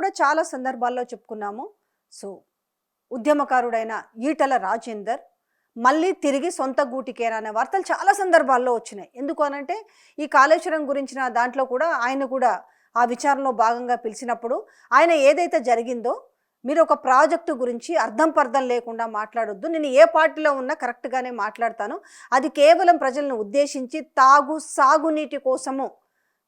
కూడా చాలా సందర్భాల్లో చెప్పుకున్నాము. సో ఉద్యమకారుడైన ఈటల రాజేందర్ మళ్ళీ తిరిగి సొంత గూటికేనా అనే వార్తలు చాలా సందర్భాల్లో వచ్చినాయి. ఎందుకు అనంటే ఈ కాళేశ్వరం గురించిన దాంట్లో కూడా ఆయన కూడా ఆ విచారణలో భాగంగా పిలిచినప్పుడు ఆయన ఏదైతే జరిగిందో మీరు ఒక ప్రాజెక్టు గురించి అర్థం పర్థం లేకుండా మాట్లాడొద్దు, నేను ఏ పార్టీలో ఉన్నా కరెక్ట్గానే మాట్లాడతాను, అది కేవలం ప్రజలను ఉద్దేశించి సాగునీటి కోసము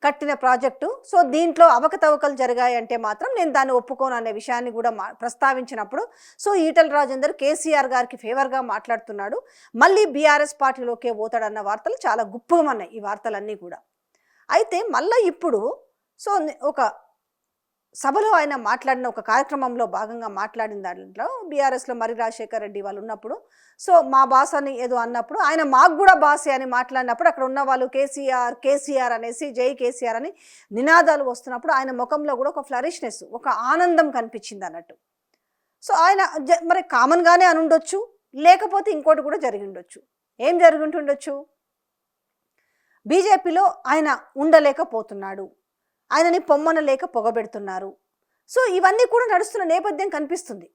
కట్టిన ప్రాజెక్టు, సో దీంట్లో అవకతవకలు జరిగాయంటే మాత్రం నేను దాన్ని ఒప్పుకోను అనే విషయాన్ని కూడా ప్రస్తావించినప్పుడు సో ఈటల రాజేందర్ కేసీఆర్ గారికి ఫేవర్గా మాట్లాడుతున్నాడు, మళ్ళీ బీఆర్ఎస్ పార్టీలోకే పోతాడన్న వార్తలు చాలా గుప్పమన్నాయి ఈ వార్తలన్నీ కూడా. అయితే మళ్ళీ ఇప్పుడు సో ఒక సభలో ఆయన మాట్లాడిన ఒక కార్యక్రమంలో భాగంగా మాట్లాడిన దాంట్లో బీఆర్ఎస్లో మరి రాజశేఖర్ రెడ్డి వాళ్ళు ఉన్నప్పుడు సో మా బాస్ అని ఏదో అన్నప్పుడు ఆయన మాకు కూడా బాసే అని మాట్లాడినప్పుడు అక్కడ ఉన్న వాళ్ళు కేసీఆర్ అనేసి జై కేసీఆర్ అని నినాదాలు వస్తున్నప్పుడు ఆయన ముఖంలో కూడా ఒక ఫ్లరిష్నెస్, ఒక ఆనందం కనిపించింది అన్నట్టు. సో ఆయన మరి కామన్గానే అని ఉండొచ్చు, లేకపోతే ఇంకోటి కూడా జరిగి ఉండొచ్చు. ఏం జరుగుతుండొచ్చు? బీజేపీలో ఆయన ఉండలేకపోతున్నాడు, ఆయనని పొమ్మనలేక పొగబెడుతున్నారు. సో ఇవన్నీ కూడా నడుస్తున్న నేపథ్యం కనిపిస్తుంది.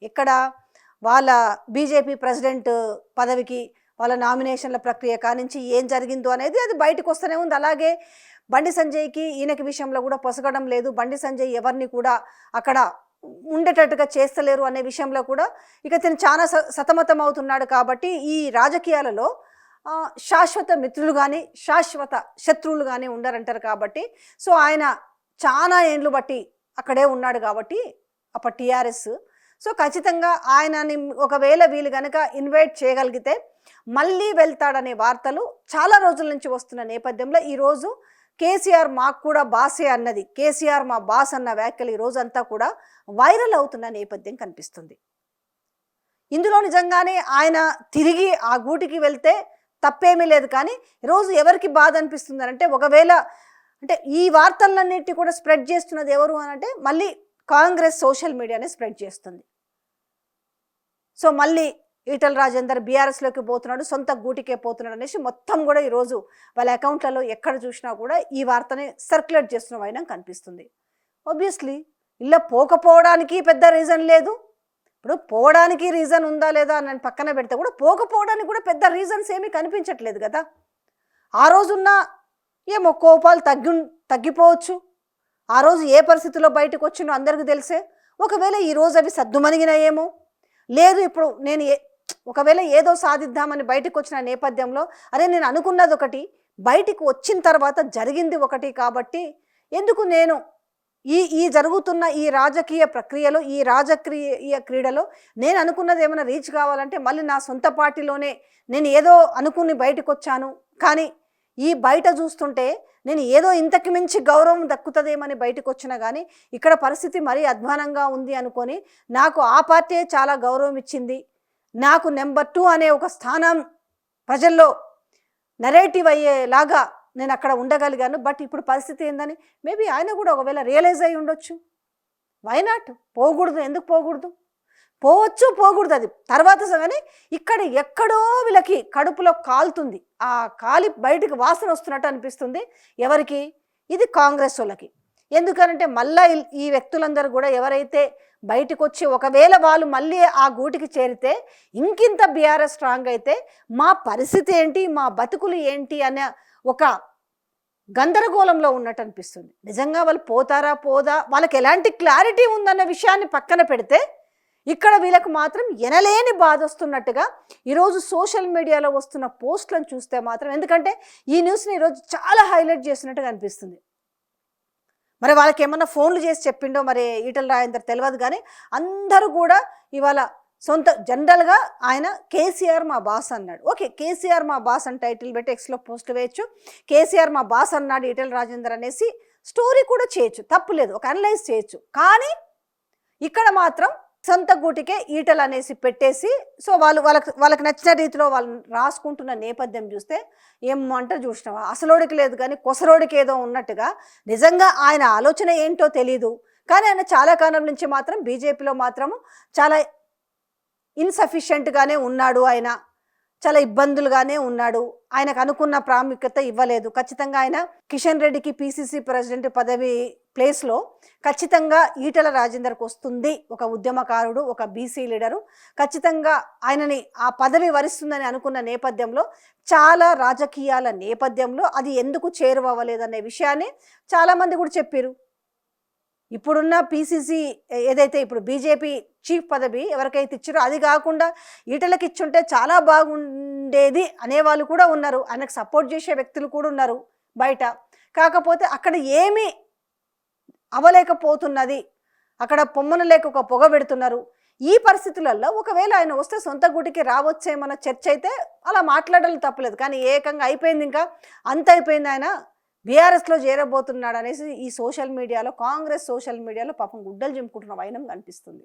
ఇక్కడ వాళ్ళ బీజేపీ ప్రెసిడెంట్ పదవికి వాళ్ళ నామినేషన్ల ప్రక్రియ కానించి ఏం జరిగిందో అనేది అది బయటకు వస్తూనే ఉంది. అలాగే బండి సంజయ్కి ఈయనకి విషయంలో కూడా పొసగడం లేదు, బండి సంజయ్ ఎవరిని కూడా అక్కడ ఉండేటట్టుగా చేస్తలేరు అనే విషయంలో కూడా ఇక తను చాలా సతమతం అవుతున్నాడు. కాబట్టి ఈ రాజకీయాలలో శాశ్వత మిత్రులు కానీ శాశ్వత శత్రువులు కానీ ఉండరంటారు. కాబట్టి సో ఆయన చాలా ఏండ్లు బట్టి అక్కడే ఉన్నాడు కాబట్టి అప్పుడు టీఆర్ఎస్ సో ఖచ్చితంగా ఆయనని ఒకవేళ వీళ్ళు కనుక ఇన్వైట్ చేయగలిగితే మళ్ళీ వెళ్తాడనే వార్తలు చాలా రోజుల నుంచి వస్తున్న నేపథ్యంలో ఈరోజు కేసీఆర్ మాకు కూడా బాసే అన్నది, కేసీఆర్ మా బాస్ అన్న వ్యాఖ్యలు ఈ రోజంతా కూడా వైరల్ అవుతున్న నేపథ్యం కనిపిస్తుంది. ఇందులో నిజంగానే ఆయన తిరిగి ఆ గూటికి వెళ్తే తప్పేమీ లేదు. కానీ ఈరోజు ఎవరికి బాధ అనిపిస్తుంది అంటే ఒకవేళ అంటే ఈ వార్తలన్నిటి కూడా స్ప్రెడ్ చేస్తున్నది ఎవరు అని అంటే మళ్ళీ కాంగ్రెస్ సోషల్ మీడియానే స్ప్రెడ్ చేస్తుంది. సో మళ్ళీ ఈటల రాజేందర్ బీఆర్ఎస్లోకి పోతున్నాడు, సొంత గూటికే పోతున్నాడు అనేసి మొత్తం కూడా ఈరోజు వాళ్ళ అకౌంట్లలో ఎక్కడ చూసినా కూడా ఈ వార్తని సర్క్యులేట్ చేస్తున్న వైనం కనిపిస్తుంది. ఆబ్వియస్లీ ఇలా పోకపోవడానికి పెద్ద రీజన్ లేదు. ఇప్పుడు పోవడానికి రీజన్ ఉందా లేదా అని పక్కన పెడితే కూడా పోకపోవడానికి కూడా పెద్ద రీజన్స్ ఏమీ కనిపించట్లేదు కదా. ఆ రోజున్న ఏమో కోపాలు తగ్గిపోవచ్చు, ఆ రోజు ఏ పరిస్థితిలో బయటకు వచ్చినో అందరికీ తెలిసే. ఒకవేళ ఈరోజు అవి సద్దుమణిగినాయేమో, లేదు ఇప్పుడు నేను ఒకవేళ ఏదో సాధిద్దామని బయటకు వచ్చిన నేపథ్యంలో అరే నేను అనుకున్నది ఒకటి, బయటికి వచ్చిన తర్వాత జరిగింది ఒకటి, కాబట్టి ఎందుకు నేను ఈ జరుగుతున్న ఈ రాజకీయ ప్రక్రియలో ఈ రాజకీయ క్రీడలో నేను అనుకున్నది ఏమైనా రీచ్ కావాలంటే మళ్ళీ నా సొంత పార్టీలోనే నేను ఏదో అనుకుని బయటకు వచ్చాను, కానీ ఈ బయట చూస్తుంటే నేను ఏదో ఇంతకు మించి గౌరవం దక్కుతుందేమని బయటకు వచ్చినా కానీ ఇక్కడ పరిస్థితి మరీ అధ్వానంగా ఉంది అనుకొని నాకు ఆ పార్టీ చాలా గౌరవం ఇచ్చింది, నాకు నెంబర్ 2 అనే ఒక స్థానం ప్రజల్లో నెరేటివ్ అయ్యేలాగా నేను అక్కడ ఉండగలిగాను. బట్ ఇప్పుడు పరిస్థితి ఏందని మేబీ ఆయన కూడా ఒకవేళ రియలైజ్ అయ్యి ఉండొచ్చు. Why not? పోకూడదు, ఎందుకు పోకూడదు? పోవచ్చు, పోకూడదు అది తర్వాత. కానీ ఇక్కడ ఎక్కడో వీళ్ళకి కడుపులో కాలుతుంది, ఆ కాలి బయటికి వాసన వస్తున్నట్టు అనిపిస్తుంది. ఎవరికి? ఇది కాంగ్రెస్ వాళ్ళకి. ఎందుకనంటే మళ్ళీ ఈ వ్యక్తులందరూ కూడా ఎవరైతే బయటకు వచ్చి ఒకవేళ వాళ్ళు మళ్ళీ ఆ గూటికి చేరితే ఇంకింత బీఆర్ఎస్ స్ట్రాంగ్ అయితే మా పరిస్థితి ఏంటి, మా బతుకులు ఏంటి అనే ఒక గందరగోళంలో ఉన్నట్టు అనిపిస్తుంది. నిజంగా వాళ్ళు పోతారా పోదా, వాళ్ళకి ఎలాంటి క్లారిటీ ఉందన్న విషయాన్ని పక్కన పెడితే ఇక్కడ వీళ్ళకు మాత్రం ఎనలేని బాధ వస్తున్నట్టుగా ఈరోజు సోషల్ మీడియాలో వస్తున్న పోస్టులను చూస్తే మాత్రం, ఎందుకంటే ఈ న్యూస్ని ఈరోజు చాలా హైలైట్ చేసినట్టుగా అనిపిస్తుంది. మరి వాళ్ళకి ఏమన్నా ఫోన్లు చేసి చెప్పిండో మరి ఈటల రాజేందర్ తెలియదు. కానీ అందరూ కూడా ఇవాళ సొంత జనరల్గా ఆయన కేసీఆర్ మా బాస్ అన్నాడు. ఓకే, కేసీఆర్ మా బాస్ అని టైటిల్ పెట్టి ఎక్స్లో పోస్ట్ వేయచ్చు, కేసీఆర్ మా బాస్ అన్నాడు ఈటల రాజేందర్ అనేసి స్టోరీ కూడా చేయొచ్చు, తప్పులేదు, ఒక అనలైజ్ చేయొచ్చు. కానీ ఇక్కడ మాత్రం సొంత గూటికే ఈటలు అనేసి పెట్టేసి సో వాళ్ళకి నచ్చిన రీతిలో వాళ్ళు రాసుకుంటున్న నేపథ్యం చూస్తే ఏమంటే చూసినావా, అసలోడికి లేదు కానీ కొసరోడికి ఏదో ఉన్నట్టుగా. నిజంగా ఆయన ఆలోచన ఏంటో తెలీదు, కానీ ఆయన చాలా కాలం నుంచి మాత్రం బీజేపీలో మాత్రము చాలా ఇన్సఫిషియెంట్గానే ఉన్నాడు, ఆయన చాలా ఇబ్బందులుగానే ఉన్నాడు, ఆయనకు అనుకున్న ప్రాముఖ్యత ఇవ్వలేదు. ఖచ్చితంగా ఆయన కిషన్ రెడ్డికి పీసీసీ ప్రెసిడెంట్ పదవి ప్లేస్లో ఖచ్చితంగా ఈటల రాజేందర్కి వస్తుంది. ఒక ఉద్యమకారుడు, ఒక బీసీ లీడరు, ఖచ్చితంగా ఆయనని ఆ పదవి వరిస్తుందని అనుకున్న నేపథ్యంలో, చాలా రాజకీయాల నేపథ్యంలో అది ఎందుకు చేరువవ్వలేదనే విషయాన్ని చాలామంది కూడా చెప్పారు. ఇప్పుడున్న పీసీసీ ఏదైతే ఇప్పుడు బీజేపీ చీఫ్ పదవి ఎవరికైతే ఇచ్చారో అది కాకుండా ఈటలకి ఇచ్చుంటే చాలా బాగుండేది అనేవాళ్ళు కూడా ఉన్నారు. ఆయనకు సపోర్ట్ చేసే వ్యక్తులు కూడా ఉన్నారు బయట. కాకపోతే అక్కడ ఏమీ అవలేకపోతున్నది, అక్కడ పొమ్మన లేక ఒక పొగ పెడుతున్నారు. ఈ పరిస్థితులలో ఒకవేళ ఆయన వస్తే సొంత గుడికి రావచ్చేమన్న చర్చ అయితే అలా మాట్లాడాలి, తప్పలేదు. కానీ ఏకంగా అయిపోయింది, ఇంకా అంత అయిపోయింది, ఆయన బీఆర్ఎస్లో చేరబోతున్నాడు అనేసి ఈ సోషల్ మీడియాలో, కాంగ్రెస్ సోషల్ మీడియాలో పాపం గుడ్డలు చింపుకుంటున్న వైనం కనిపిస్తుంది.